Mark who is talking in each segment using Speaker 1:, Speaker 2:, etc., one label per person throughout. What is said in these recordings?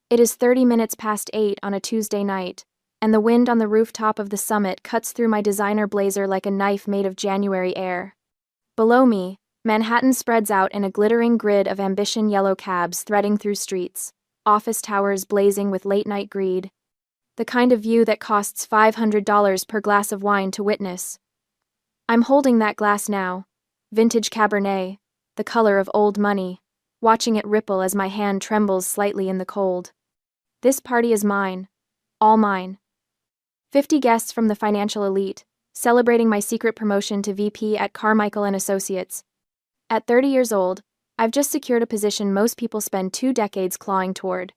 Speaker 1: It is 30 minutes past 8 on a Tuesday night, and the wind on the rooftop of the summit cuts through my designer blazer like a knife made of January air. Below me, Manhattan spreads out in a glittering grid of ambition yellow cabs threading through streets, office towers blazing with late-night greed. The kind of view that costs $500 per glass of wine to witness. I'm holding that glass now, vintage Cabernet, the color of old money, watching it ripple as my hand trembles slightly in the cold. This party is mine, all mine. 50 guests from the financial elite, celebrating my secret promotion to VP at Carmichael & Associates. At 30 years old, I've just secured a position most people spend 2 decades clawing toward.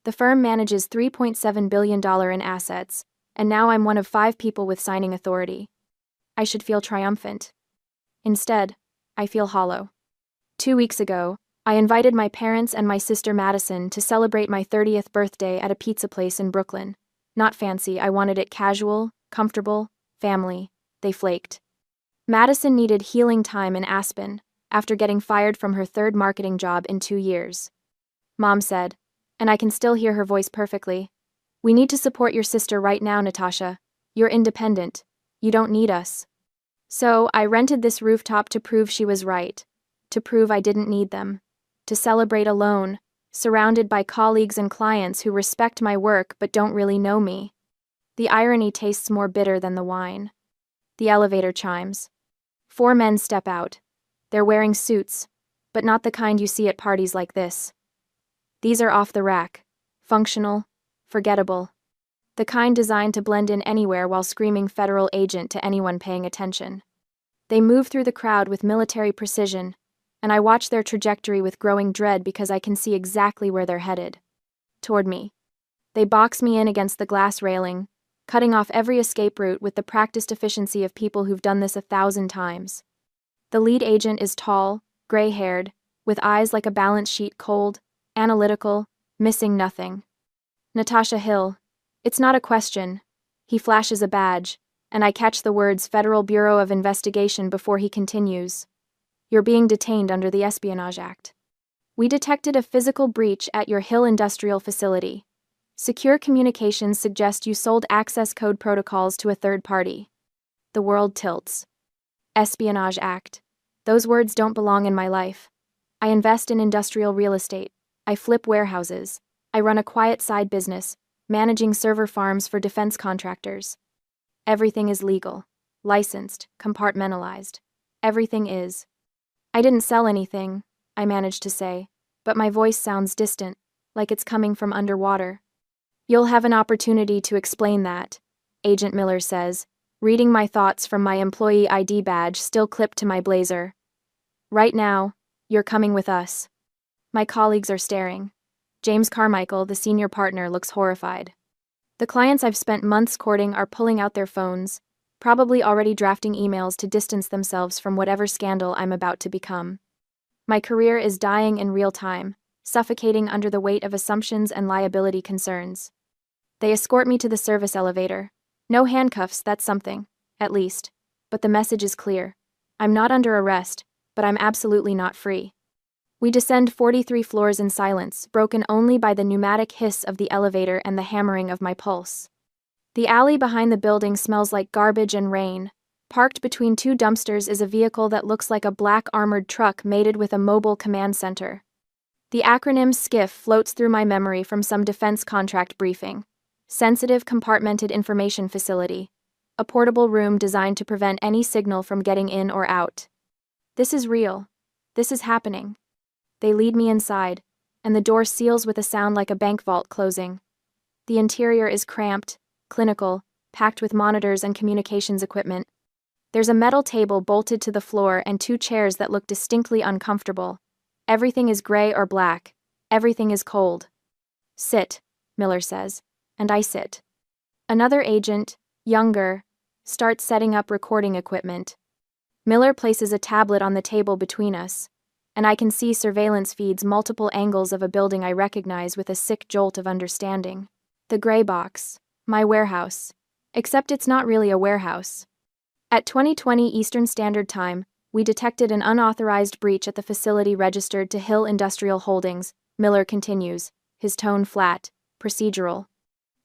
Speaker 1: The firm manages $3.7 billion in assets, and now I'm one of 5 people with signing authority. I should feel triumphant. Instead, I feel hollow. 2 weeks ago, I invited my parents and my sister Madison to celebrate my 30th birthday at a pizza place in Brooklyn. Not fancy, I wanted it casual, comfortable, family. They flaked. Madison needed healing time in Aspen, after getting fired from her 3rd marketing job in 2 years. Mom said, and I can still hear her voice perfectly, "We need to support your sister right now, Natasha. You're independent. You don't need us." So, I rented this rooftop to prove she was right, to prove I didn't need them, to celebrate alone, surrounded by colleagues and clients who respect my work but don't really know me. The irony tastes more bitter than the wine. The elevator chimes. 4 men step out. They're wearing suits, but not the kind you see at parties like this. These are off the rack, functional, forgettable. The kind designed to blend in anywhere while screaming federal agent to anyone paying attention. They move through the crowd with military precision, and I watch their trajectory with growing dread because I can see exactly where they're headed. Toward me. They box me in against the glass railing, cutting off every escape route with the practiced efficiency of people who've done this 1,000 times. The lead agent is tall, gray-haired, with eyes like a balance sheet, cold, analytical, missing nothing. Natasha Hill. It's not a question. He flashes a badge, and I catch the words Federal Bureau of Investigation before he continues. You're being detained under the Espionage Act. We detected a physical breach at your Hill industrial facility. Secure communications suggest you sold access code protocols to a third party. The world tilts. Espionage Act. Those words don't belong in my life. I invest in industrial real estate. I flip warehouses. I run a quiet side business, managing server farms for defense contractors. Everything is legal, licensed, compartmentalized. Everything is. I didn't sell anything, I managed to say, but my voice sounds distant, like it's coming from underwater. You'll have an opportunity to explain that, Agent Miller says, reading my thoughts from my employee ID badge still clipped to my blazer. Right now, you're coming with us. My colleagues are staring. James Carmichael, the senior partner, looks horrified. The clients I've spent months courting are pulling out their phones, probably already drafting emails to distance themselves from whatever scandal I'm about to become. My career is dying in real time, suffocating under the weight of assumptions and liability concerns. They escort me to the service elevator. No handcuffs, that's something, at least. But the message is clear. I'm not under arrest, but I'm absolutely not free. We descend 43 floors in silence, broken only by the pneumatic hiss of the elevator and the hammering of my pulse. The alley behind the building smells like garbage and rain. Parked between 2 dumpsters is a vehicle that looks like a black armored truck mated with a mobile command center. The acronym SCIF floats through my memory from some defense contract briefing. Sensitive Compartmented Information Facility. A portable room designed to prevent any signal from getting in or out. This is real. This is happening. They lead me inside, and the door seals with a sound like a bank vault closing. The interior is cramped, clinical, packed with monitors and communications equipment. There's a metal table bolted to the floor and 2 chairs that look distinctly uncomfortable. Everything is gray or black. Everything is cold. Sit, Miller says, and I sit. Another agent, younger, starts setting up recording equipment. Miller places a tablet on the table between us, and I can see surveillance feeds multiple angles of a building I recognize with a sick jolt of understanding. The gray box, my warehouse, except it's not really a warehouse. At 2020 Eastern Standard Time, we detected an unauthorized breach at the facility registered to Hill Industrial Holdings, Miller continues, his tone flat, procedural.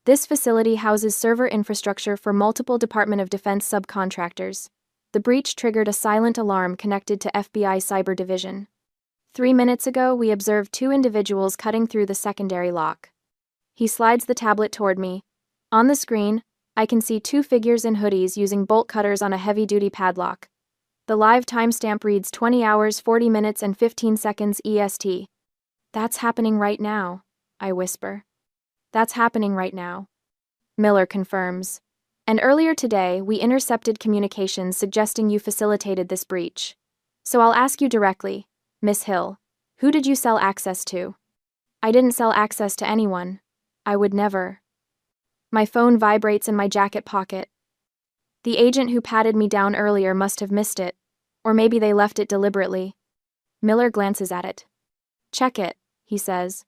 Speaker 1: This facility houses server infrastructure for multiple Department of Defense subcontractors. The breach triggered a silent alarm connected to FBI Cyber Division. 3 minutes ago, we observed 2 individuals cutting through the secondary lock. He slides the tablet toward me. On the screen, I can see 2 figures in hoodies using bolt cutters on a heavy-duty padlock. The live timestamp reads 20 hours 40 minutes and 15 seconds EST. That's happening right now, I whisper. That's happening right now. Miller confirms. And earlier today, we intercepted communications suggesting you facilitated this breach. So I'll ask you directly, Miss Hill, who did you sell access to? I didn't sell access to anyone. I would never. My phone vibrates in my jacket pocket. The agent who patted me down earlier must have missed it, or maybe they left it deliberately. Miller glances at it. Check it, he says.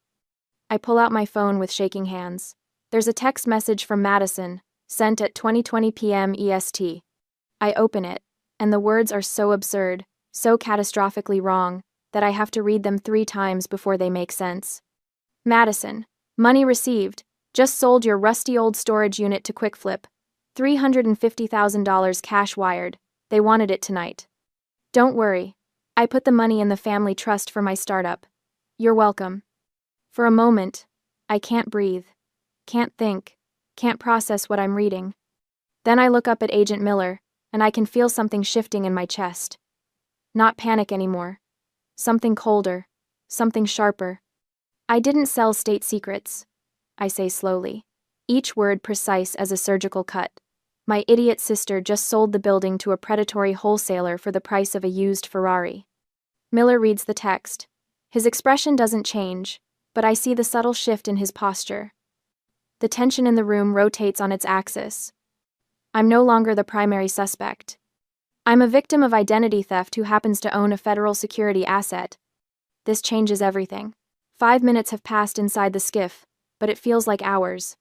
Speaker 1: I pull out my phone with shaking hands. There's a text message from Madison, sent at 20:20 p.m. EST. I open it, and the words are so absurd, so catastrophically wrong, that I have to read them 3 times before they make sense. Madison, money received, just sold your rusty old storage unit to QuickFlip. $350,000 cash wired. They wanted it tonight. Don't worry. I put the money in the family trust for my startup. You're welcome. For a moment, I can't breathe, can't think, can't process what I'm reading. Then I look up at Agent Miller, and I can feel something shifting in my chest. Not panic anymore. Something colder, something sharper. I didn't sell state secrets, I say slowly, each word precise as a surgical cut. My idiot sister just sold the building to a predatory wholesaler for the price of a used Ferrari. Miller reads the text. His expression doesn't change, but I see the subtle shift in his posture. The tension in the room rotates on its axis. I'm no longer the primary suspect. I'm a victim of identity theft who happens to own a federal security asset. This changes everything. 5 minutes have passed inside the skiff, but it feels like hours.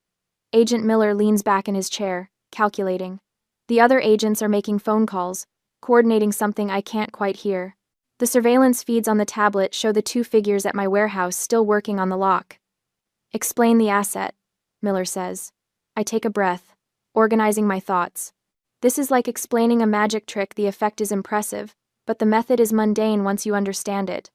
Speaker 1: Agent Miller leans back in his chair, calculating. The other agents are making phone calls, coordinating something I can't quite hear. The surveillance feeds on the tablet show the 2 figures at my warehouse still working on the lock. Explain the asset, Miller says. I take a breath, organizing my thoughts. This is like explaining a magic trick. The effect is impressive, but the method is mundane once you understand it.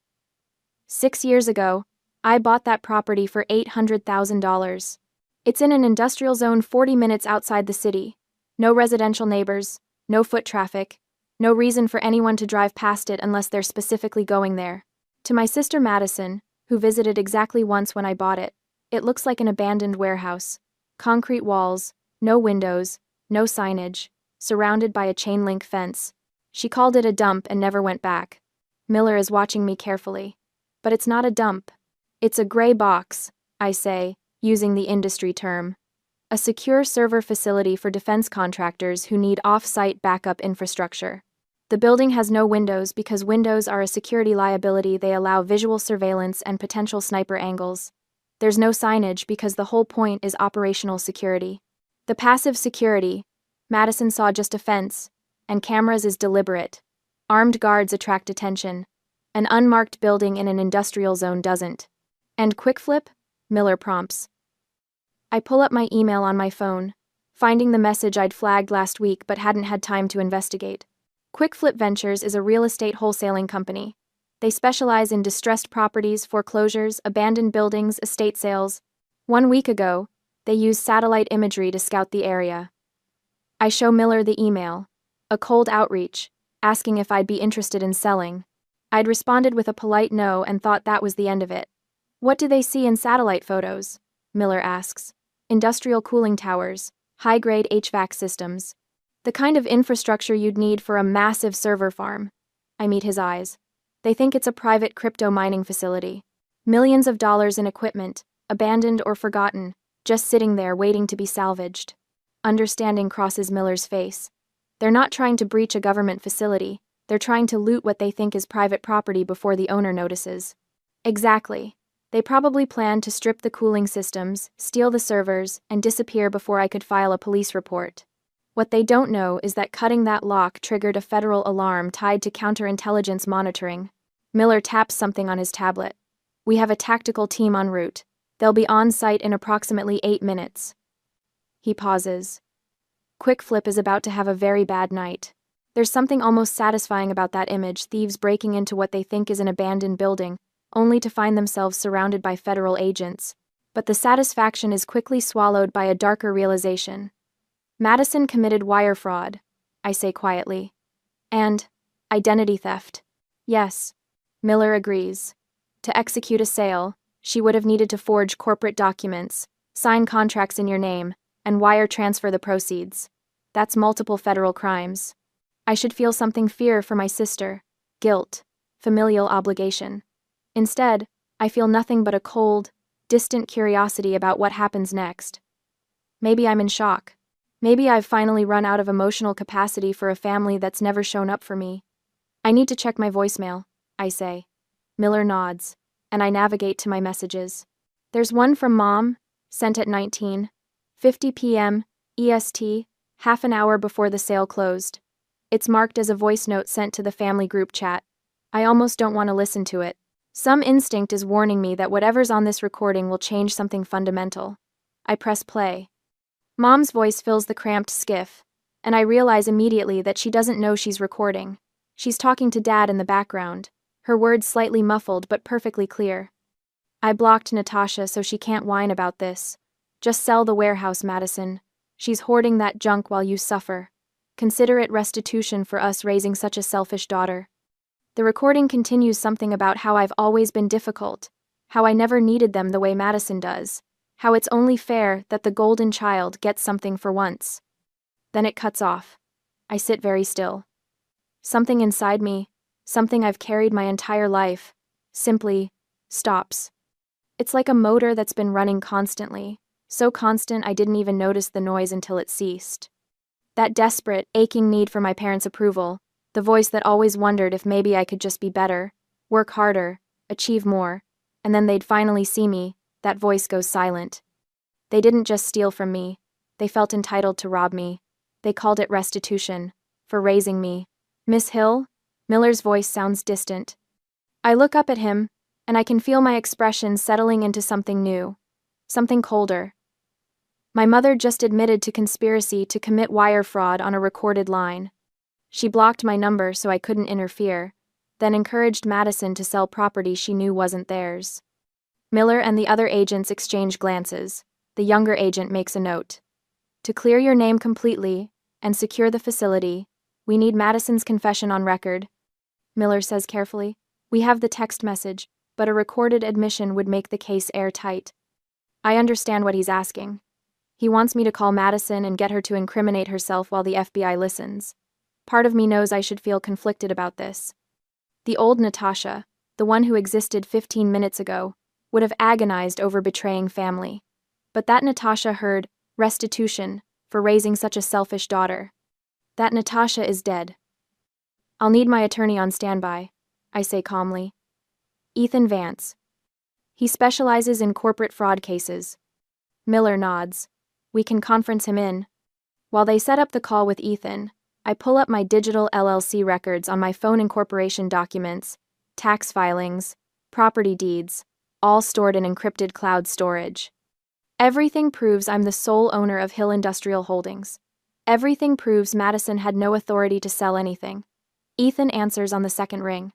Speaker 1: 6 years ago, I bought that property for $800,000. It's in an industrial zone 40 minutes outside the city. No residential neighbors, no foot traffic, no reason for anyone to drive past it unless they're specifically going there. To my sister Madison, who visited exactly once when I bought it, it looks like an abandoned warehouse. Concrete walls, no windows, no signage, surrounded by a chain-link fence. She called it a dump and never went back. Miller is watching me carefully. But it's not a dump. It's a gray box, I say, using the industry term. A secure server facility for defense contractors who need off-site backup infrastructure. The building has no windows because windows are a security liability. They allow visual surveillance and potential sniper angles. There's no signage because the whole point is operational security. The passive security, Madison saw just a fence, and cameras is deliberate. Armed guards attract attention. An unmarked building in an industrial zone doesn't. And QuickFlip? Miller prompts. I pull up my email on my phone, finding the message I'd flagged last week but hadn't had time to investigate. QuickFlip Ventures is a real estate wholesaling company. They specialize in distressed properties, foreclosures, abandoned buildings, estate sales. 1 week ago, they used satellite imagery to scout the area. I show Miller the email, a cold outreach, asking if I'd be interested in selling. I'd responded with a polite no and thought that was the end of it. What do they see in satellite photos? Miller asks. Industrial cooling towers, high-grade HVAC systems. The kind of infrastructure you'd need for a massive server farm. I meet his eyes. They think it's a private crypto mining facility. Millions of dollars in equipment, abandoned or forgotten, just sitting there waiting to be salvaged. Understanding crosses Miller's face. They're not trying to breach a government facility. They're trying to loot what they think is private property before the owner notices. Exactly. They probably planned to strip the cooling systems, steal the servers, and disappear before I could file a police report. What they don't know is that cutting that lock triggered a federal alarm tied to counterintelligence monitoring. Miller taps something on his tablet. We have a tactical team en route. They'll be on site in approximately 8 minutes. He pauses. Quick Flip is about to have a very bad night. There's something almost satisfying about that image, thieves breaking into what they think is an abandoned building, only to find themselves surrounded by federal agents. But the satisfaction is quickly swallowed by a darker realization. Madison committed wire fraud, I say quietly. And identity theft. Yes, Miller agrees. To execute a sale, she would have needed to forge corporate documents, sign contracts in your name, and wire transfer the proceeds. That's multiple federal crimes. I should feel something fear for my sister, guilt, familial obligation. Instead, I feel nothing but a cold, distant curiosity about what happens next. Maybe I'm in shock. Maybe I've finally run out of emotional capacity for a family that's never shown up for me. I need to check my voicemail, I say. Miller nods, and I navigate to my messages. There's one from Mom, sent at 19:50 p.m. EST, half an hour before the sale closed. It's marked as a voice note sent to the family group chat. I almost don't want to listen to it. Some instinct is warning me that whatever's on this recording will change something fundamental. I press play. Mom's voice fills the cramped skiff, and I realize immediately that she doesn't know she's recording. She's talking to Dad in the background, her words slightly muffled but perfectly clear. I blocked Natasha so she can't whine about this. Just sell the warehouse, Madison. She's hoarding that junk while you suffer. Consider it restitution for us raising such a selfish daughter. The recording continues something about how I've always been difficult, how I never needed them the way Madison does, how it's only fair that the golden child gets something for once. Then it cuts off. I sit very still. Something inside me, something I've carried my entire life, simply stops. It's like a motor that's been running constantly, so constant I didn't even notice the noise until it ceased. That desperate, aching need for my parents' approval, the voice that always wondered if maybe I could just be better, work harder, achieve more, and then they'd finally see me, that voice goes silent. They didn't just steal from me, they felt entitled to rob me. They called it restitution, for raising me. Miss Hill? Miller's voice sounds distant. I look up at him, and I can feel my expression settling into something new, something colder. My mother just admitted to conspiracy to commit wire fraud on a recorded line. She blocked my number so I couldn't interfere, then encouraged Madison to sell property she knew wasn't theirs. Miller and the other agents exchange glances. The younger agent makes a note. To clear your name completely and secure the facility, we need Madison's confession on record. Miller says carefully, we have the text message, but a recorded admission would make the case airtight. I understand what he's asking. He wants me to call Madison and get her to incriminate herself while the FBI listens. Part of me knows I should feel conflicted about this. The old Natasha, the one who existed 15 minutes ago, would have agonized over betraying family. But that Natasha heard restitution for raising such a selfish daughter. That Natasha is dead. I'll need my attorney on standby, I say calmly. Ethan Vance. He specializes in corporate fraud cases. Miller nods. We can conference him in. While they set up the call with Ethan, I pull up my digital LLC records on my phone, incorporation documents, tax filings, property deeds, all stored in encrypted cloud storage. Everything proves I'm the sole owner of Hill Industrial Holdings. Everything proves Madison had no authority to sell anything. Ethan answers on the second ring.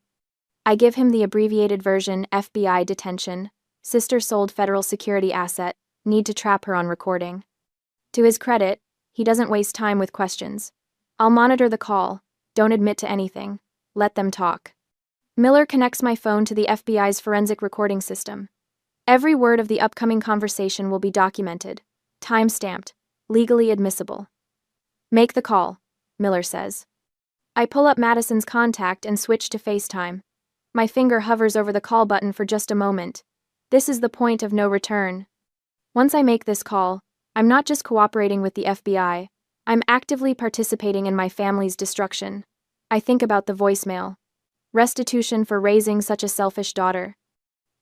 Speaker 1: I give him the abbreviated version: FBI detention, sister sold federal security asset, need to trap her on recording. To his credit, he doesn't waste time with questions. I'll monitor the call, don't admit to anything, let them talk. Miller connects my phone to the FBI's forensic recording system. Every word of the upcoming conversation will be documented, time-stamped, legally admissible. Make the call, Miller says. I pull up Madison's contact and switch to FaceTime. My finger hovers over the call button for just a moment. This is the point of no return. Once I make this call, I'm not just cooperating with the FBI, I'm actively participating in my family's destruction. I think about the voicemail. Restitution for raising such a selfish daughter.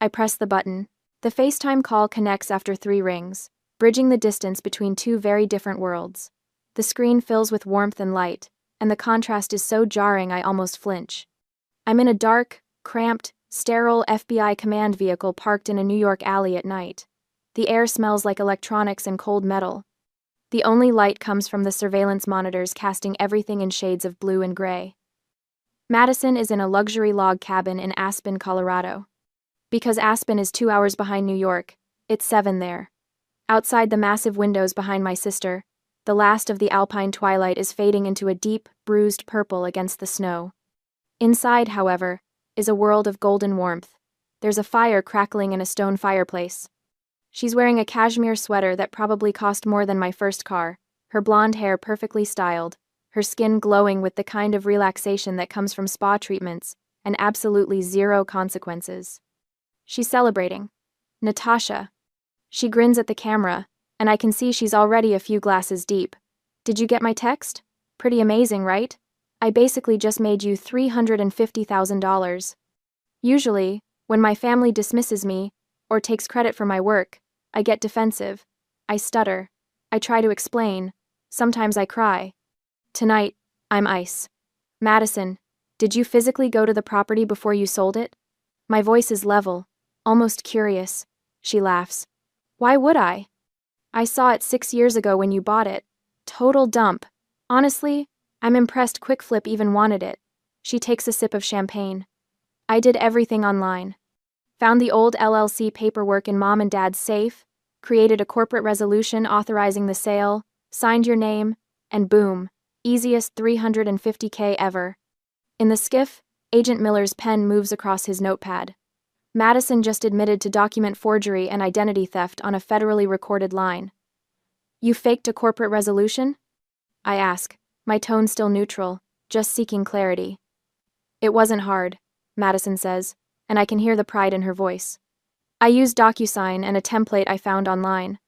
Speaker 1: I press the button. The FaceTime call connects after 3 rings, bridging the distance between 2 very different worlds. The screen fills with warmth and light, and the contrast is so jarring I almost flinch. I'm in a dark, cramped, sterile FBI command vehicle parked in a New York alley at night. The air smells like electronics and cold metal. The only light comes from the surveillance monitors casting everything in shades of blue and gray. Madison is in a luxury log cabin in Aspen, Colorado. Because Aspen is 2 hours behind New York, it's 7 there. Outside the massive windows behind my sister, the last of the alpine twilight is fading into a deep, bruised purple against the snow. Inside, however, is a world of golden warmth. There's a fire crackling in a stone fireplace. She's wearing a cashmere sweater that probably cost more than my first car, her blonde hair perfectly styled, her skin glowing with the kind of relaxation that comes from spa treatments, and absolutely zero consequences. She's celebrating. Natasha. She grins at the camera, and I can see she's already a few glasses deep. Did you get my text? Pretty amazing, right? I basically just made you $350,000. Usually, when my family dismisses me, or takes credit for my work, I get defensive. I stutter. I try to explain. Sometimes I cry. Tonight, I'm ice. Madison, did you physically go to the property before you sold it? My voice is level, almost curious. She laughs. Why would I? I saw it 6 years ago when you bought it. Total dump. Honestly, I'm impressed QuickFlip even wanted it. She takes a sip of champagne. I did everything online. Found the old LLC paperwork in mom and dad's safe, created a corporate resolution authorizing the sale, signed your name, and boom, easiest $350K ever. In the skiff, Agent Miller's pen moves across his notepad. Madison just admitted to document forgery and identity theft on a federally recorded line. You faked a corporate resolution? I ask, my tone still neutral, just seeking clarity. It wasn't hard, Madison says, and I can hear the pride in her voice. I used DocuSign and a template I found online.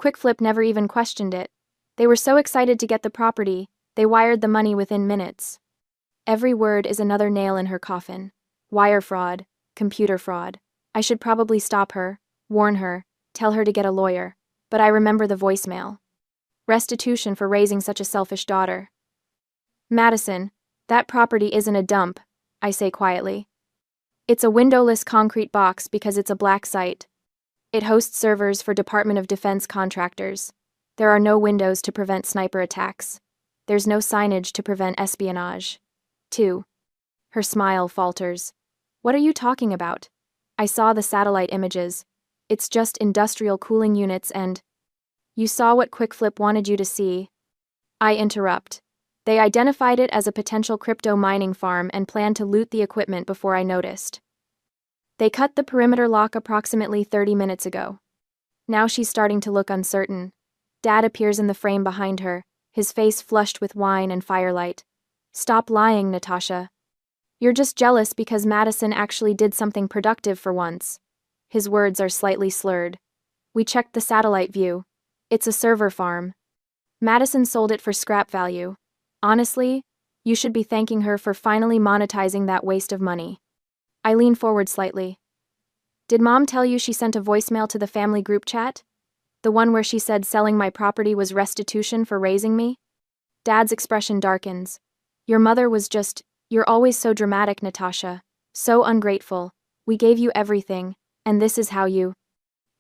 Speaker 1: QuickFlip never even questioned it. They were so excited to get the property, they wired the money within minutes. Every word is another nail in her coffin. Wire fraud, computer fraud. I should probably stop her, warn her, tell her to get a lawyer, but I remember the voicemail. Restitution for raising such a selfish daughter. Madison, that property isn't a dump, I say quietly. It's a windowless concrete box because it's a black site. It hosts servers for Department of Defense contractors. There are no windows to prevent sniper attacks. There's no signage to prevent espionage. 2. Her smile falters. What are you talking about? I saw the satellite images. It's just industrial cooling units and... You saw what QuickFlip wanted you to see. I interrupt. They identified it as a potential crypto mining farm and planned to loot the equipment before I noticed. They cut the perimeter lock approximately 30 minutes ago. Now she's starting to look uncertain. Dad appears in the frame behind her, his face flushed with wine and firelight. Stop lying, Natasha. You're just jealous because Madison actually did something productive for once. His words are slightly slurred. We checked the satellite view. It's a server farm. Madison sold it for scrap value. Honestly, you should be thanking her for finally monetizing that waste of money. I lean forward slightly. Did Mom tell you she sent a voicemail to the family group chat? The one where she said selling my property was restitution for raising me? Dad's expression darkens. Your mother was just, you're always so dramatic, Natasha. So ungrateful. We gave you everything, and this is how you...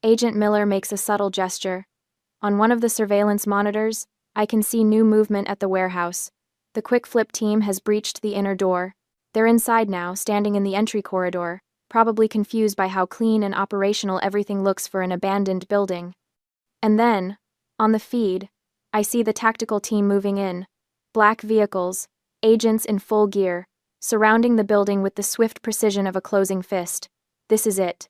Speaker 1: Agent Miller makes a subtle gesture. On one of the surveillance monitors, I can see new movement at the warehouse. The QuickFlip team has breached the inner door. They're inside now, standing in the entry corridor, probably confused by how clean and operational everything looks for an abandoned building. And then, on the feed, I see the tactical team moving in. Black vehicles, agents in full gear, surrounding the building with the swift precision of a closing fist. This is it.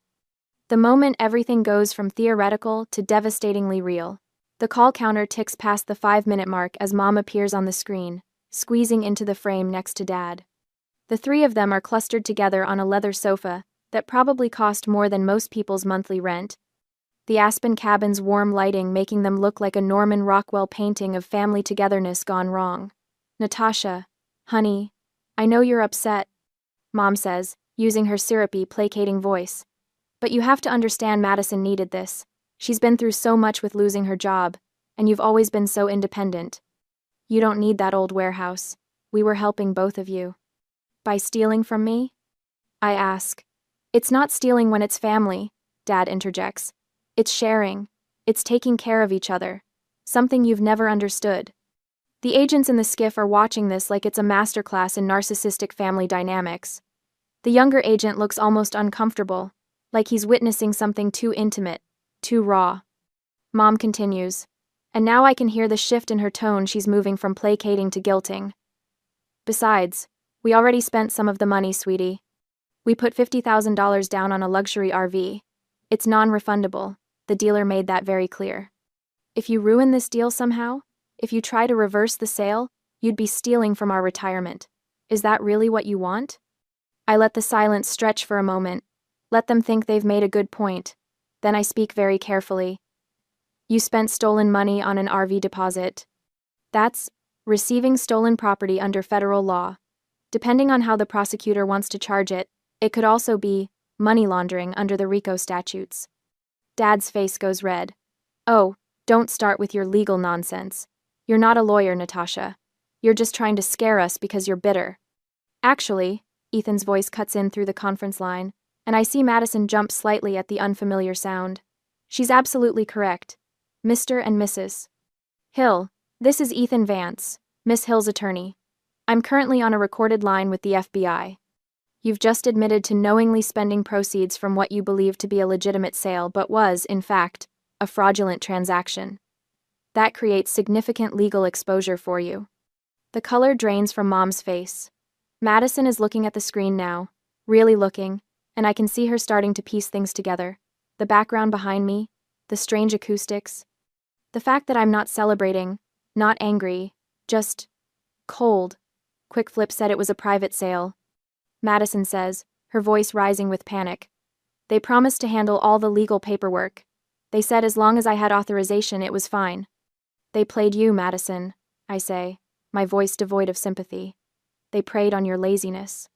Speaker 1: The moment everything goes from theoretical to devastatingly real. The call counter ticks past the 5-minute mark as Mom appears on the screen, squeezing into the frame next to Dad. The three of them are clustered together on a leather sofa that probably cost more than most people's monthly rent. The Aspen cabin's warm lighting making them look like a Norman Rockwell painting of family togetherness gone wrong. Natasha, honey, I know you're upset, Mom says, using her syrupy, placating voice. But you have to understand Madison needed this. She's been through so much with losing her job, and you've always been so independent. You don't need that old warehouse. We were helping both of you. By stealing from me? I ask. It's not stealing when it's family, Dad interjects. It's sharing. It's taking care of each other. Something you've never understood. The agents in the skiff are watching this like it's a masterclass in narcissistic family dynamics. The younger agent looks almost uncomfortable, like he's witnessing something too intimate, too raw. Mom continues. And now I can hear the shift in her tone. She's moving from placating to guilting. Besides, we already spent some of the money, sweetie. We put $50,000 down on a luxury RV. It's non-refundable. The dealer made that very clear. If you ruin this deal somehow, if you try to reverse the sale, you'd be stealing from our retirement. Is that really what you want? I let the silence stretch for a moment. Let them think they've made a good point. Then I speak very carefully. You spent stolen money on an RV deposit. That's receiving stolen property under federal law. Depending on how the prosecutor wants to charge it, it could also be money laundering under the RICO statutes. Dad's face goes red. Oh, don't start with your legal nonsense. You're not a lawyer, Natasha. You're just trying to scare us because you're bitter. Actually, Ethan's voice cuts in through the conference line, and I see Madison jump slightly at the unfamiliar sound. She's absolutely correct. Mr. and Mrs. Hill, this is Ethan Vance, Miss Hill's attorney. I'm currently on a recorded line with the FBI. You've just admitted to knowingly spending proceeds from what you believe to be a legitimate sale but was, in fact, a fraudulent transaction. That creates significant legal exposure for you. The color drains from Mom's face. Madison is looking at the screen now, really looking, and I can see her starting to piece things together. The background behind me, the strange acoustics. The fact that I'm not celebrating, not angry, just cold. Quick Flip said it was a private sale. Madison says, her voice rising with panic. They promised to handle all the legal paperwork. They said as long as I had authorization it was fine. They played you, Madison, I say, my voice devoid of sympathy. They preyed on your laziness.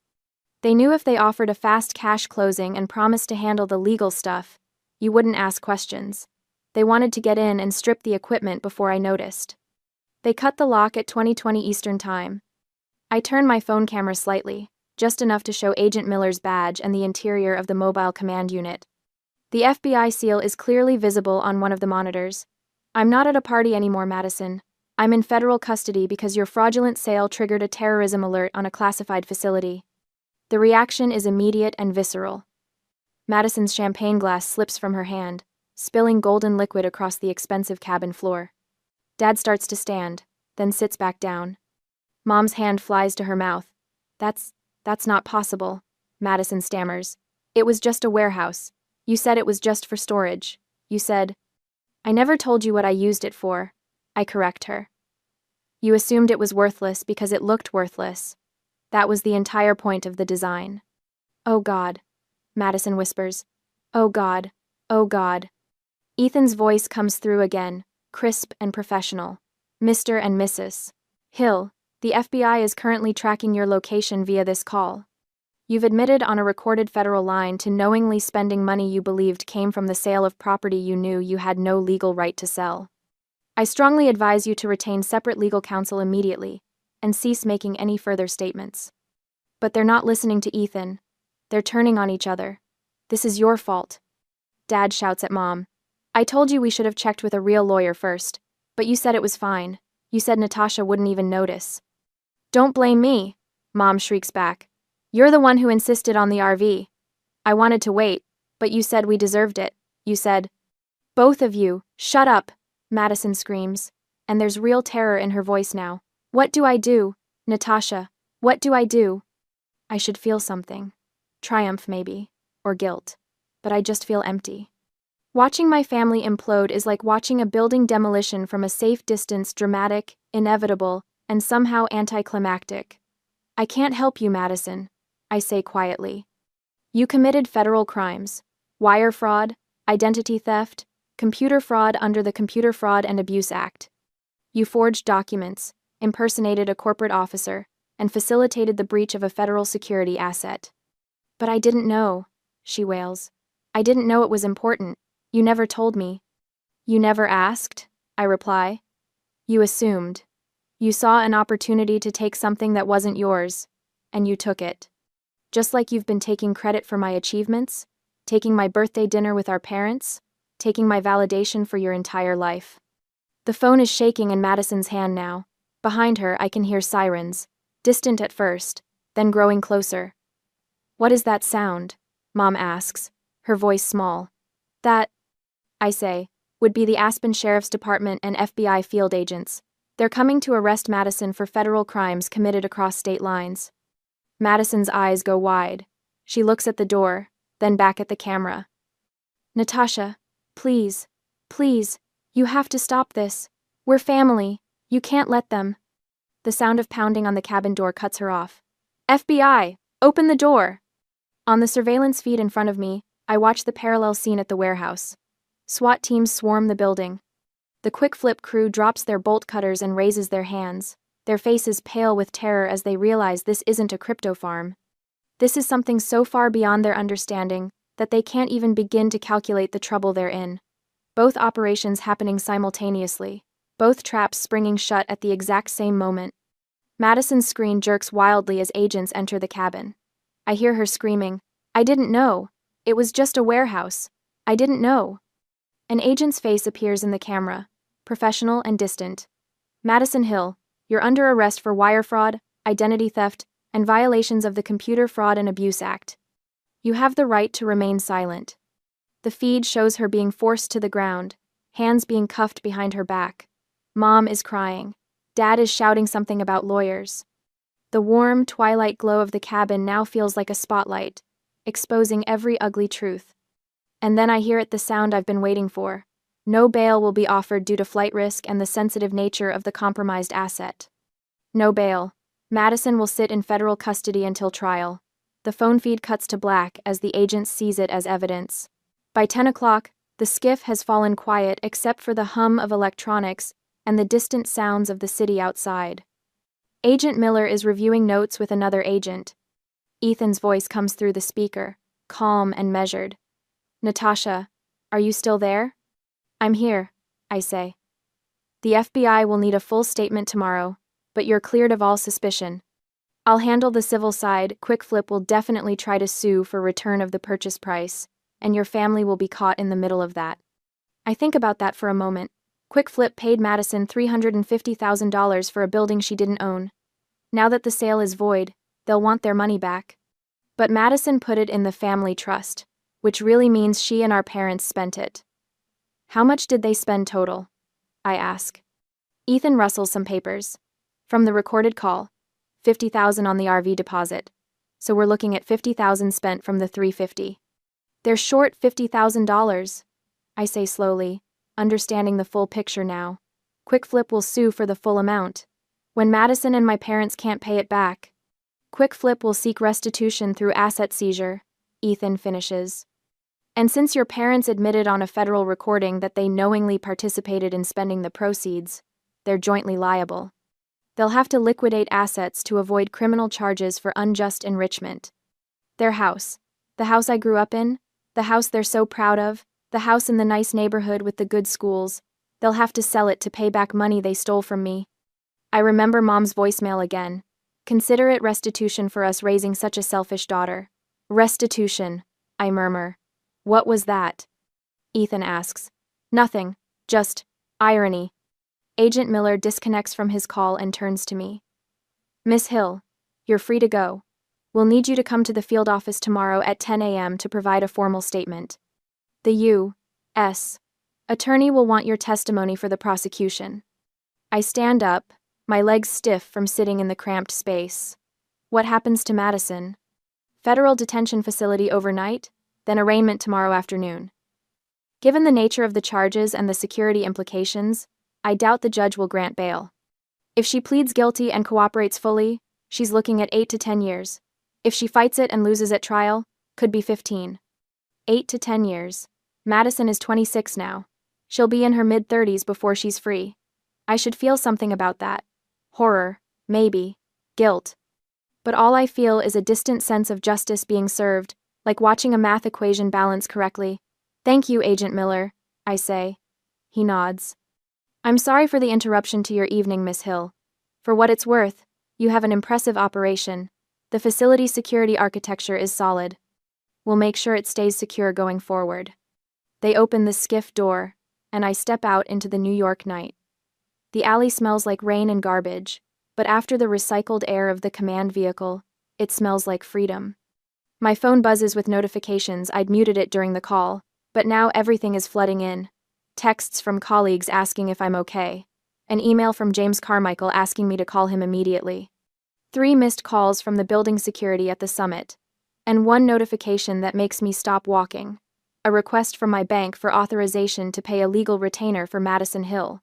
Speaker 1: They knew if they offered a fast cash closing and promised to handle the legal stuff, you wouldn't ask questions. They wanted to get in and strip the equipment before I noticed. They cut the lock at 2020 Eastern Time. I turn my phone camera slightly, just enough to show Agent Miller's badge and the interior of the mobile command unit. The FBI seal is clearly visible on one of the monitors. I'm not at a party anymore, Madison. I'm in federal custody because your fraudulent sale triggered a terrorism alert on a classified facility. The reaction is immediate and visceral. Madison's champagne glass slips from her hand, spilling golden liquid across the expensive cabin floor. Dad starts to stand, then sits back down. Mom's hand flies to her mouth. That's not possible, Madison stammers. It was just a warehouse. You said it was just for storage. You said, I never told you what I used it for. I correct her. You assumed it was worthless because it looked worthless. That was the entire point of the design. Oh God, Madison whispers. Oh God, oh God. Ethan's voice comes through again, crisp and professional. Mr. and Mrs. Hill, the FBI is currently tracking your location via this call. You've admitted on a recorded federal line to knowingly spending money you believed came from the sale of property you knew you had no legal right to sell. I strongly advise you to retain separate legal counsel immediately and cease making any further statements. But they're not listening to Ethan. They're turning on each other. This is your fault. Dad shouts at Mom. I told you we should have checked with a real lawyer first, but you said it was fine. You said Natasha wouldn't even notice. Don't blame me, Mom shrieks back. You're the one who insisted on the RV. I wanted to wait, but you said we deserved it. You said, both of you, shut up, Madison screams, and there's real terror in her voice now. What do I do, Natasha? What do I do? I should feel something. Triumph, maybe, or guilt, but I just feel empty. Watching my family implode is like watching a building demolition from a safe distance, dramatic, inevitable, and somehow anticlimactic. I can't help you, Madison, I say quietly. You committed federal crimes, wire fraud, identity theft, computer fraud under the Computer Fraud and Abuse Act. You forged documents, impersonated a corporate officer, and facilitated the breach of a federal security asset. But I didn't know, she wails. I didn't know it was important. You never told me. You never asked, I reply. You assumed. You saw an opportunity to take something that wasn't yours, and you took it. Just like you've been taking credit for my achievements, taking my birthday dinner with our parents, taking my validation for your entire life. The phone is shaking in Madison's hand now. Behind her, I can hear sirens, distant at first, then growing closer. What is that sound? Mom asks, her voice small. That, I say, would be the Aspen Sheriff's Department and FBI field agents. They're coming to arrest Madison for federal crimes committed across state lines. Madison's eyes go wide. She looks at the door, then back at the camera. Natasha, please, please, you have to stop this. We're family. You can't let them. The sound of pounding on the cabin door cuts her off. FBI, open the door! On the surveillance feed in front of me, I watch the parallel scene at the warehouse. SWAT teams swarm the building. The quick flip crew drops their bolt cutters and raises their hands, their faces pale with terror as they realize this isn't a crypto farm. This is something so far beyond their understanding that they can't even begin to calculate the trouble they're in. Both operations happening simultaneously, both traps springing shut at the exact same moment. Madison's screen jerks wildly as agents enter the cabin. I hear her screaming, "I didn't know. It was just a warehouse. I didn't know." An agent's face appears in the camera, professional and distant. Madison Hill, you're under arrest for wire fraud, identity theft, and violations of the Computer Fraud and Abuse Act. You have the right to remain silent. The feed shows her being forced to the ground, hands being cuffed behind her back. Mom is crying. Dad is shouting something about lawyers. The warm, twilight glow of the cabin now feels like a spotlight, exposing every ugly truth. And then I hear it, the sound I've been waiting for. No bail will be offered due to flight risk and the sensitive nature of the compromised asset. No bail. Madison will sit in federal custody until trial. The phone feed cuts to black as the agent sees it as evidence. By 10 o'clock, the skiff has fallen quiet except for the hum of electronics and the distant sounds of the city outside. Agent Miller is reviewing notes with another agent. Ethan's voice comes through the speaker, calm and measured. Natasha, are you still there? I'm here, I say. The FBI will need a full statement tomorrow, but you're cleared of all suspicion. I'll handle the civil side. QuickFlip will definitely try to sue for return of the purchase price, and your family will be caught in the middle of that. I think about that for a moment. QuickFlip paid Madison $350,000 for a building she didn't own. Now that the sale is void, they'll want their money back. But Madison put it in the family trust, which really means she and our parents spent it. How much did they spend total? I ask. Ethan rustles some papers. From the recorded call, $50,000 on the RV deposit. So we're looking at $50,000 spent from the $350,000. They're short $50,000, I say slowly, understanding the full picture now. QuickFlip will sue for the full amount. When Madison and my parents can't pay it back, QuickFlip will seek restitution through asset seizure, Ethan finishes. And since your parents admitted on a federal recording that they knowingly participated in spending the proceeds, they're jointly liable. They'll have to liquidate assets to avoid criminal charges for unjust enrichment. Their house, the house I grew up in, the house they're so proud of, the house in the nice neighborhood with the good schools, they'll have to sell it to pay back money they stole from me. I remember Mom's voicemail again. Consider it restitution for us raising such a selfish daughter. Restitution, I murmur. What was that? Ethan asks. Nothing, just irony. Agent Miller disconnects from his call and turns to me. Miss Hill, you're free to go. We'll need you to come to the field office tomorrow at 10 a.m. to provide a formal statement. The U.S. attorney will want your testimony for the prosecution. I stand up, my legs stiff from sitting in the cramped space. What happens to Madison? Federal detention facility overnight, then arraignment tomorrow afternoon. Given the nature of the charges and the security implications, I doubt the judge will grant bail. If she pleads guilty and cooperates fully, she's looking at 8 to 10 years. If she fights it and loses at trial, could be 15. 8 to 10 years. Madison is 26 now. She'll be in her mid-30s before she's free. I should feel something about that. Horror, maybe. Guilt. But all I feel is a distant sense of justice being served, like watching a math equation balance correctly. Thank you, Agent Miller, I say. He nods. I'm sorry for the interruption to your evening, Miss Hill. For what it's worth, you have an impressive operation. The facility's security architecture is solid. We'll make sure it stays secure going forward. They open the skiff door, and I step out into the New York night. The alley smells like rain and garbage, but after the recycled air of the command vehicle, it smells like freedom. My phone buzzes with notifications. I'd muted it during the call, but now everything is flooding in. Texts from colleagues asking if I'm okay. An email from James Carmichael asking me to call him immediately. 3 missed calls from the building security at the summit. And 1 notification that makes me stop walking. A request from my bank for authorization to pay a legal retainer for Madison Hill.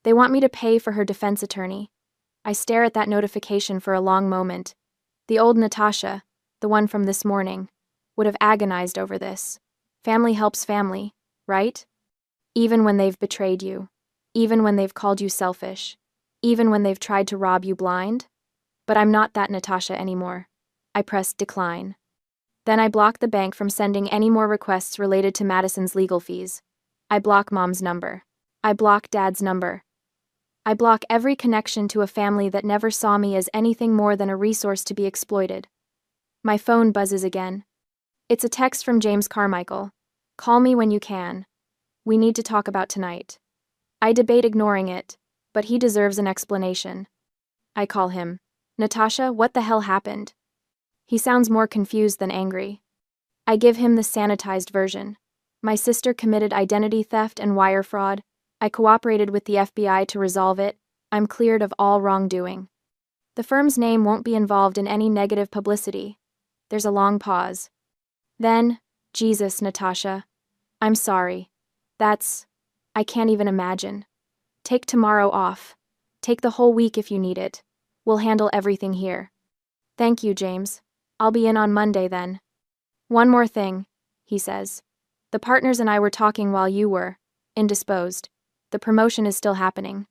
Speaker 1: They want me to pay for her defense attorney. I stare at that notification for a long moment. The old Natasha, the one from this morning, would have agonized over this. Family helps family, right? Even when they've betrayed you. Even when they've called you selfish. Even when they've tried to rob you blind. But I'm not that Natasha anymore. I press decline. Then I block the bank from sending any more requests related to Madison's legal fees. I block Mom's number. I block Dad's number. I block every connection to a family that never saw me as anything more than a resource to be exploited. My phone buzzes again. It's a text from James Carmichael. Call me when you can. We need to talk about tonight. I debate ignoring it, but he deserves an explanation. I call him. Natasha, what the hell happened? He sounds more confused than angry. I give him the sanitized version. My sister committed identity theft and wire fraud. I cooperated with the FBI to resolve it. I'm cleared of all wrongdoing. The firm's name won't be involved in any negative publicity. There's a long pause. Then, Jesus, Natasha. I'm sorry. I can't even imagine. Take tomorrow off. Take the whole week if you need it. We'll handle everything here. Thank you, James. I'll be in on Monday then. One more thing, he says. The partners and I were talking while you were indisposed. The promotion is still happening.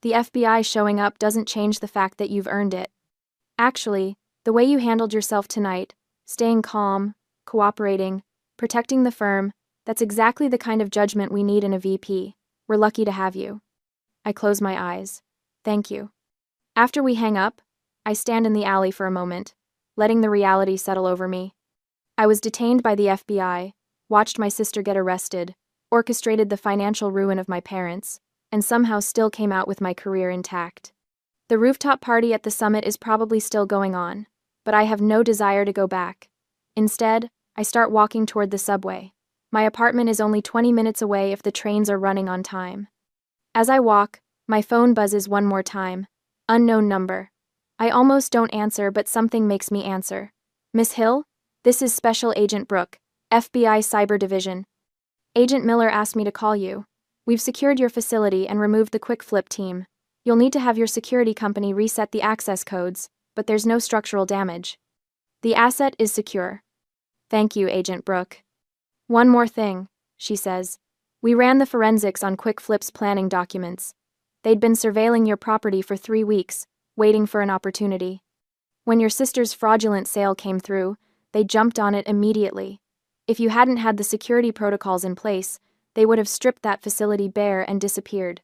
Speaker 1: The FBI showing up doesn't change the fact that you've earned it. Actually, the way you handled yourself tonight, staying calm, cooperating, protecting the firm, that's exactly the kind of judgment we need in a VP. We're lucky to have you. I close my eyes. Thank you. After we hang up, I stand in the alley for a moment, letting the reality settle over me. I was detained by the FBI, watched my sister get arrested, orchestrated the financial ruin of my parents, and somehow still came out with my career intact. The rooftop party at the summit is probably still going on, but I have no desire to go back. Instead, I start walking toward the subway. My apartment is only 20 minutes away if the trains are running on time. As I walk, my phone buzzes one more time. Unknown number. I almost don't answer, but something makes me answer. Miss Hill? This is Special Agent Brooke, FBI Cyber Division. Agent Miller asked me to call you. We've secured your facility and removed the quick flip team. You'll need to have your security company reset the access codes, but there's no structural damage. The asset is secure. Thank you, Agent Brooke. One more thing, she says. We ran the forensics on Quick Flip's planning documents. They'd been surveilling your property for 3 weeks, waiting for an opportunity. When your sister's fraudulent sale came through, they jumped on it immediately. If you hadn't had the security protocols in place, they would have stripped that facility bare and disappeared.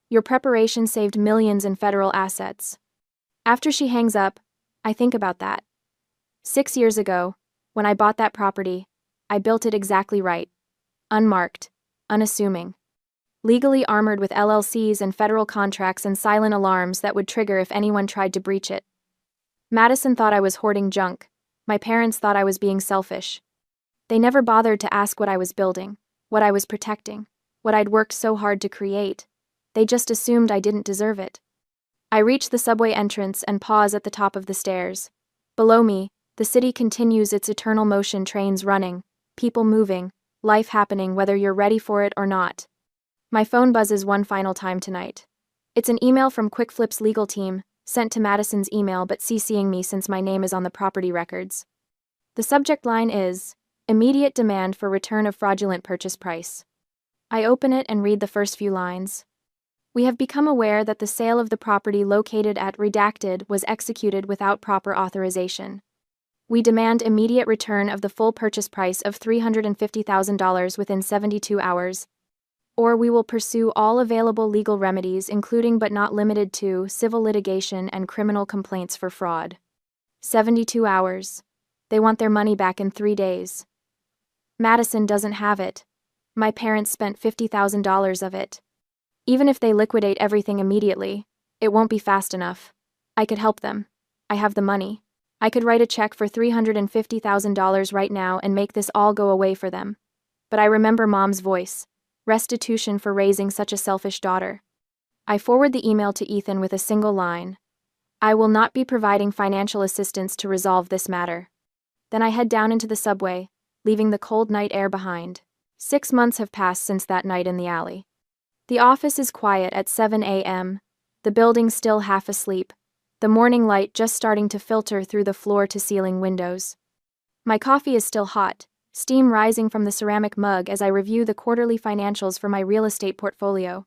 Speaker 1: Your preparation saved millions in federal assets. After she hangs up, I think about that. 6 years ago, when I bought that property, I built it exactly right. Unmarked, unassuming. Legally armored with LLCs and federal contracts and silent alarms that would trigger if anyone tried to breach it. Madison thought I was hoarding junk. My parents thought I was being selfish. They never bothered to ask what I was building, what I was protecting, what I'd worked so hard to create. They just assumed I didn't deserve it. I reach the subway entrance and pause at the top of the stairs. Below me, the city continues its eternal motion, trains running, people moving, life happening whether you're ready for it or not. My phone buzzes one final time tonight. It's an email from QuickFlip's legal team, sent to Madison's email but CCing me since my name is on the property records. The subject line is, Immediate demand for return of fraudulent purchase price. I open it and read the first few lines. We have become aware that the sale of the property located at Redacted was executed without proper authorization. We demand immediate return of the full purchase price of $350,000 within 72 hours, or we will pursue all available legal remedies including but not limited to civil litigation and criminal complaints for fraud. 72 hours. They want their money back in 3 days. Madison doesn't have it. My parents spent $50,000 of it. Even if they liquidate everything immediately, it won't be fast enough. I could help them. I have the money. I could write a check for $350,000 right now and make this all go away for them. But I remember Mom's voice. Restitution for raising such a selfish daughter. I forward the email to Ethan with a single line. I will not be providing financial assistance to resolve this matter. Then I head down into the subway, leaving the cold night air behind. 6 months have passed since that night in the alley. The office is quiet at 7 a.m., the building still half asleep, the morning light just starting to filter through the floor-to-ceiling windows. My coffee is still hot, steam rising from the ceramic mug as I review the quarterly financials for my real estate portfolio.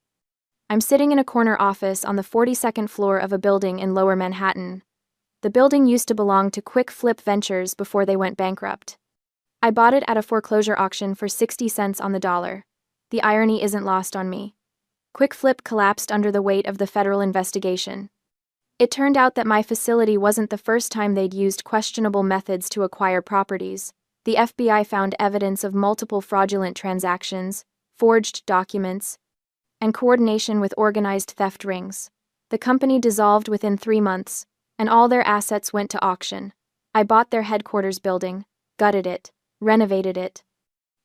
Speaker 1: I'm sitting in a corner office on the 42nd floor of a building in Lower Manhattan. The building used to belong to Quick Flip Ventures before they went bankrupt. I bought it at a foreclosure auction for 60 cents on the dollar. The irony isn't lost on me. Quick Flip collapsed under the weight of the federal investigation. It turned out that my facility wasn't the first time they'd used questionable methods to acquire properties. The FBI found evidence of multiple fraudulent transactions, forged documents, and coordination with organized theft rings. The company dissolved within 3 months, and all their assets went to auction. I bought their headquarters building, gutted it, renovated it.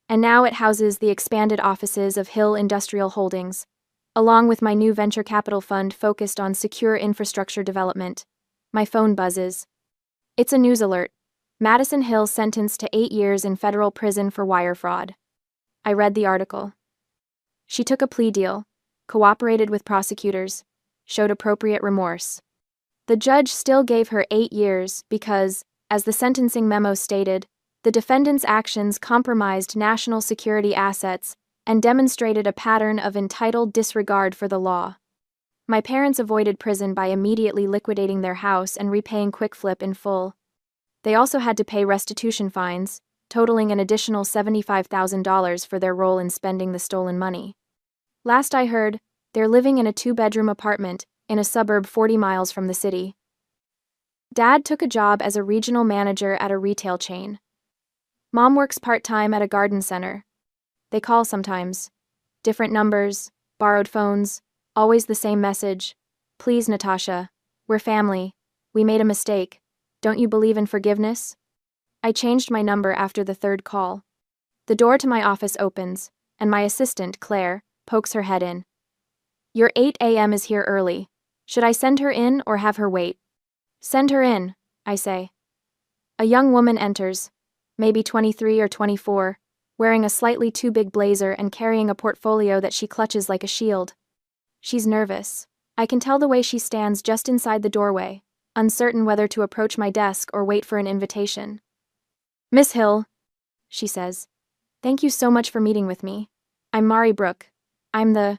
Speaker 1: And now it houses the expanded offices of Hill Industrial Holdings, along with my new venture capital fund focused on secure infrastructure development. My phone buzzes. It's a news alert. Madison Hill sentenced to 8 years in federal prison for wire fraud. I read the article. She took a plea deal, cooperated with prosecutors, showed appropriate remorse. The judge still gave her 8 years because, as the sentencing memo stated, the defendant's actions compromised national security assets and demonstrated a pattern of entitled disregard for the law. My parents avoided prison by immediately liquidating their house and repaying Quick Flip in full. They also had to pay restitution fines, totaling an additional $75,000 for their role in spending the stolen money. Last I heard, they're living in a 2-bedroom apartment in a suburb 40 miles from the city. Dad took a job as a regional manager at a retail chain. Mom works part-time at a garden center. They call sometimes. Different numbers, borrowed phones, always the same message. Please, Natasha, we're family. We made a mistake. Don't you believe in forgiveness? I changed my number after the 3rd call. The door to my office opens, and my assistant, Claire, pokes her head in. Your 8 a.m. is here early. Should I send her in or have her wait? Send her in, I say. A young woman enters, maybe 23 or 24, wearing a slightly too big blazer and carrying a portfolio that she clutches like a shield. She's nervous. I can tell the way she stands just inside the doorway, uncertain whether to approach my desk or wait for an invitation. Miss Hill, she says. Thank you so much for meeting with me. I'm Mari Brooke. I'm the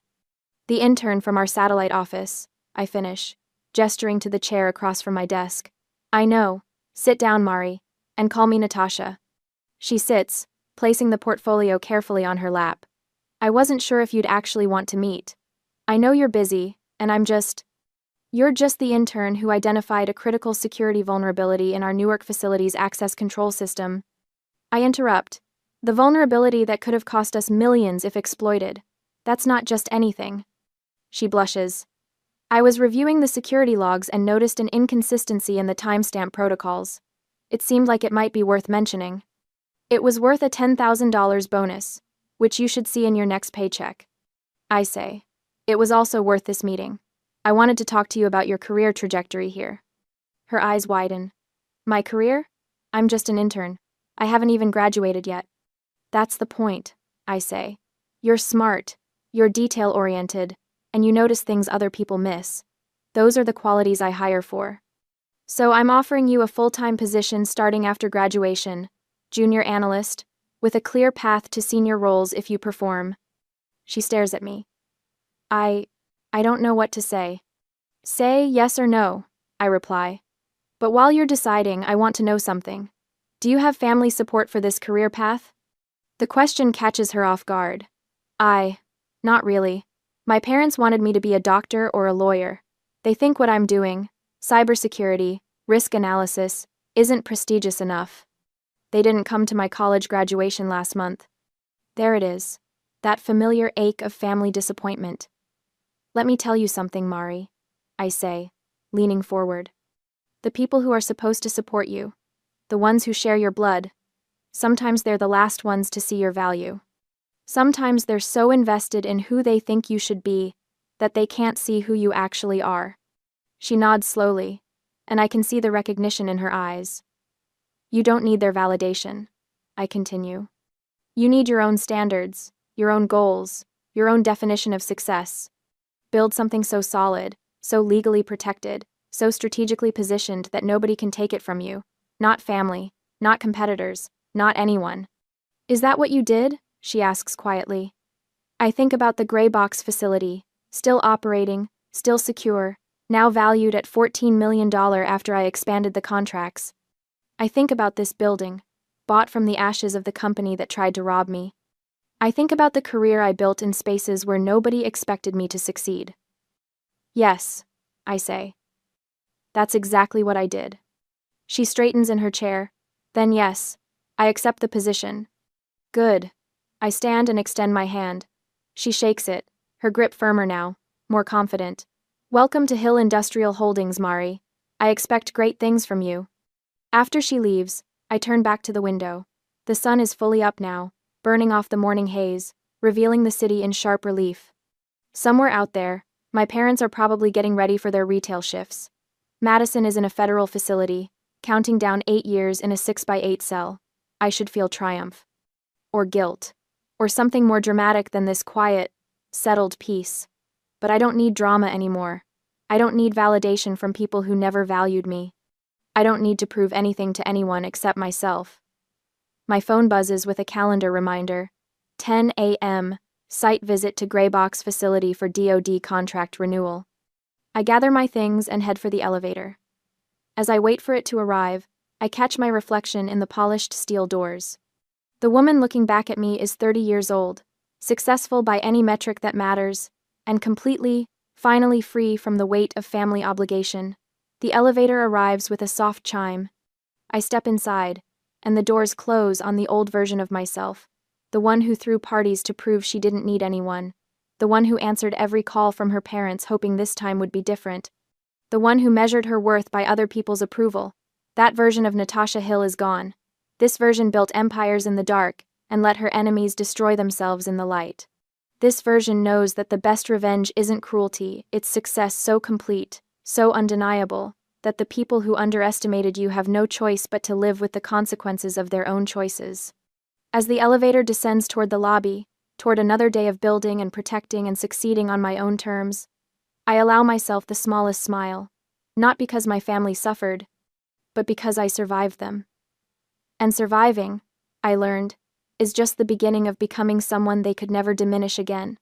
Speaker 1: intern from our satellite office, I finish, gesturing to the chair across from my desk. I know. Sit down, Mari, and call me Natasha. She sits, placing the portfolio carefully on her lap. I wasn't sure if you'd actually want to meet. I know you're busy, and You're just the intern who identified a critical security vulnerability in our Newark facility's access control system. I interrupt. The vulnerability that could have cost us millions if exploited. That's not just anything. She blushes. I was reviewing the security logs and noticed an inconsistency in the timestamp protocols. It seemed like it might be worth mentioning. It was worth a $10,000 bonus, which you should see in your next paycheck. I say. It was also worth this meeting. I wanted to talk to you about your career trajectory here. Her eyes widen. My career? I'm just an intern. I haven't even graduated yet. That's the point, I say. You're smart, you're detail-oriented, and you notice things other people miss. Those are the qualities I hire for. So I'm offering you a full-time position starting after graduation, junior analyst, with a clear path to senior roles if you perform. She stares at me. I don't know what to say. Say yes or no, I reply. But while you're deciding, I want to know something. Do you have family support for this career path? The question catches her off guard. Not really. My parents wanted me to be a doctor or a lawyer. They think what I'm doing, cybersecurity, risk analysis, isn't prestigious enough. They didn't come to my college graduation last month. There it is. that familiar ache of family disappointment. Let me tell you something, Mari, I say, leaning forward. The people who are supposed to support you, the ones who share your blood, sometimes they're the last ones to see your value. Sometimes they're so invested in who they think you should be that they can't see who you actually are. She nods slowly, and I can see the recognition in her eyes. You don't need their validation, I continue. You need your own standards, your own goals, your own definition of success. Build something so solid, so legally protected, so strategically positioned that nobody can take it from you. Not family, not competitors, not anyone. Is that what you did? She asks quietly. I think about the gray box facility, still operating, still secure, now valued at $14 million after I expanded the contracts. I think about this building, bought from the ashes of the company that tried to rob me. I think about the career I built in spaces where nobody expected me to succeed. Yes, I say. That's exactly what I did. She straightens in her chair. Then yes, I accept the position. Good. I stand and extend my hand. She shakes it, her grip firmer now, more confident. Welcome to Hill Industrial Holdings, Mari. I expect great things from you. After she leaves, I turn back to the window. The sun is fully up now, burning off the morning haze, revealing the city in sharp relief. Somewhere out there, my parents are probably getting ready for their retail shifts. Madison is in a federal facility, counting down 8 years in a 6x8 cell. I should feel triumph. Or guilt. Or something more dramatic than this quiet, settled peace. But I don't need drama anymore. I don't need validation from people who never valued me. I don't need to prove anything to anyone except myself. My phone buzzes with a calendar reminder. 10 a.m., site visit to Graybox facility for DoD contract renewal. I gather my things and head for the elevator. As I wait for it to arrive, I catch my reflection in the polished steel doors. The woman looking back at me is 30 years old, successful by any metric that matters, and completely, finally free from the weight of family obligation. The elevator arrives with a soft chime. I step inside, and the doors close on the old version of myself, the one who threw parties to prove she didn't need anyone, the one who answered every call from her parents hoping this time would be different, the one who measured her worth by other people's approval. That version of Natasha Hill is gone. This version built empires in the dark and let her enemies destroy themselves in the light. This version knows that the best revenge isn't cruelty, it's success so complete, so undeniable, that the people who underestimated you have no choice but to live with the consequences of their own choices. As the elevator descends toward the lobby, toward another day of building and protecting and succeeding on my own terms, I allow myself the smallest smile, not because my family suffered, but because I survived them. And surviving, I learned, is just the beginning of becoming someone they could never diminish again.